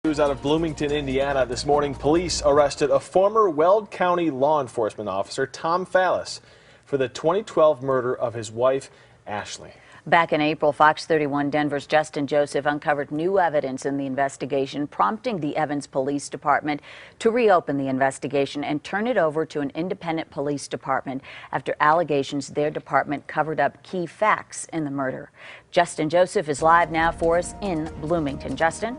News out of Bloomington, Indiana. This morning, police arrested a former Weld County law enforcement officer, Tom Fallis, for the 2012 murder of his wife, Ashley. Back in April, Fox 31 Denver's Justin Joseph uncovered new evidence in the investigation, prompting the Evans Police Department to reopen the investigation and turn it over to an independent police department after allegations their department covered up key facts in the murder. Justin Joseph is live now for us in Bloomington. Justin?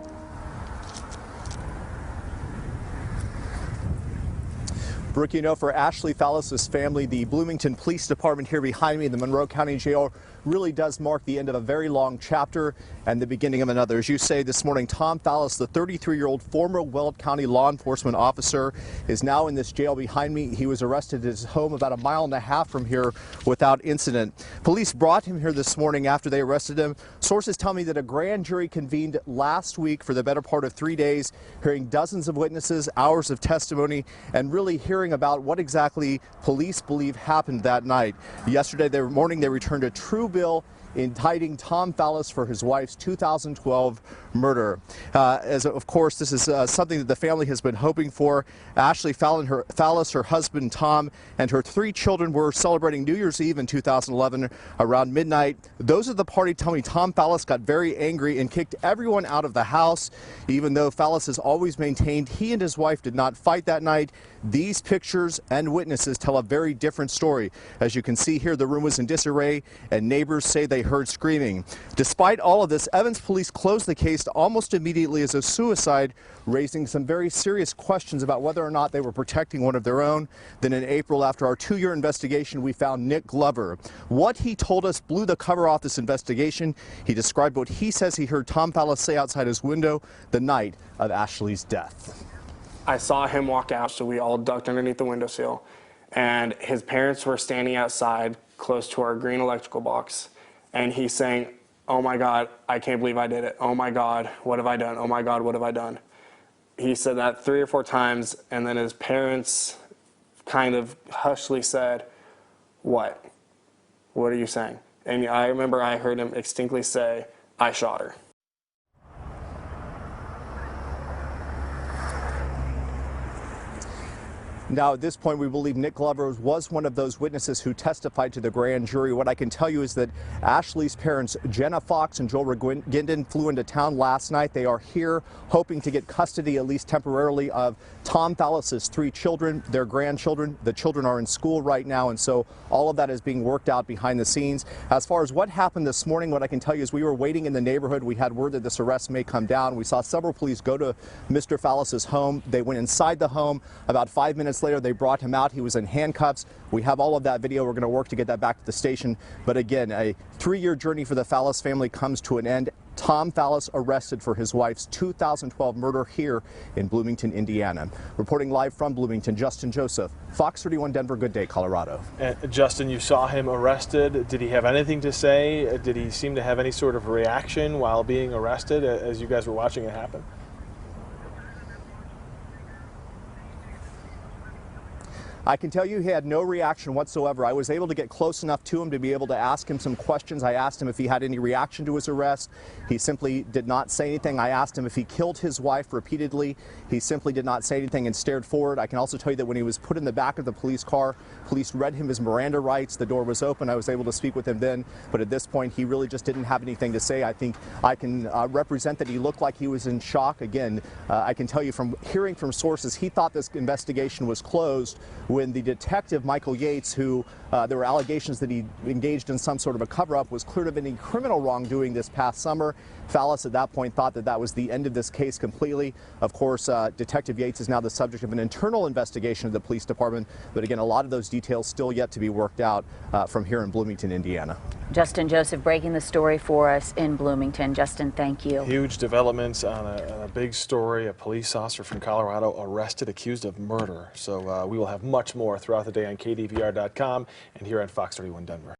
Brooke, you know, for Ashley Fallis' family, the Bloomington Police Department here behind me in the Monroe County Jail really does mark the end of a very long chapter and the beginning of another. As you say this morning, Tom Fallis, the 33-year-old former Weld County law enforcement officer, is now in this jail behind me. He was arrested at his home about 1.5 miles from here without incident. Police brought him here this morning after they arrested him. Sources tell me that a grand jury convened last week for the better part of 3 days, hearing dozens of witnesses, hours of testimony, and really hearing about what exactly police believe happened that night. Yesterday morning, they returned a true bill indicting Tom Fallis for his wife's 2012 murder. As of course, this is something that the family has been hoping for. Ashley Fallis, her husband Tom, and her 3 children were celebrating New Year's Eve in 2011 around midnight. Those at the party tell me Tom Fallis got very angry and kicked everyone out of the house. Even though Fallis has always maintained he and his wife did not fight that night, these pictures and witnesses tell a very different story. As you can see here, the room was in disarray and neighbors say they heard screaming. Despite all of this, Evans police closed the case almost immediately as a suicide, raising some very serious questions about whether or not they were protecting one of their own. Then in April, after our 2-year investigation, we found Nick Glover. What he told us blew the cover off this investigation. He described what he says he heard Tom Fallis say outside his window the night of Ashley's death. I saw him walk out, so we all ducked underneath the windowsill, and his parents were standing outside close to our green electrical box, and he's saying, "Oh my God, I can't believe I did it. Oh my God, what have I done? Oh my God, what have I done?" He said that 3 or 4 times, and then his parents kind of hushly said, "What? What are you saying?" And I remember I heard him distinctly say, "I shot her." Now, at this point, we believe Nick Glover was one of those witnesses who testified to the grand jury. What I can tell you is that Ashley's parents, Jenna Fox and Joel Ginden, flew into town last night. They are here hoping to get custody, at least temporarily, of Tom Fallis' 3 children, their grandchildren. The children are in school right now, and so all of that is being worked out behind the scenes. As far as what happened this morning, what I can tell you is we were waiting in the neighborhood. We had word that this arrest may come down. We saw several police go to Mr. Fallis' home. They went inside the home. About 5 minutes later, they brought him out. He was in handcuffs. We have all of that video. We're going to work to get that back to the station. But again, a 3-year journey for the Fallis family comes to an end. Tom Fallis arrested for his wife's 2012 murder here in Bloomington, Indiana. Reporting live from Bloomington, Justin Joseph, Fox 31 Denver. Good day, Colorado. Justin, you saw him arrested. Did he have anything to say? Did he seem to have any sort of reaction while being arrested as you guys were watching it happen? I can tell you he had no reaction whatsoever. I was able to get close enough to him to be able to ask him some questions. I asked him if he had any reaction to his arrest. He simply did not say anything. I asked him if he killed his wife repeatedly. He simply did not say anything and stared forward. I can also tell you that when he was put in the back of the police car, police read him his Miranda rights. The door was open. I was able to speak with him then, but at this point he really just didn't have anything to say. I think I can represent that he looked like he was in shock. Again, I can tell you from hearing from sources, he thought this investigation was closed when the detective, Michael Yates, who there were allegations that he engaged in some sort of a cover-up, was cleared of any criminal wrongdoing this past summer. Fallis at that point thought that that was the end of this case completely. Of course, Detective Yates is now the subject of an internal investigation of the police department, but again, a lot of those details still yet to be worked out from here in Bloomington, Indiana. Justin Joseph breaking the story for us in Bloomington. Justin, thank you. Huge developments on a big story. A police officer from Colorado arrested, accused of murder. So we will have much more throughout the day on KDVR.com and here on Fox 31 Denver.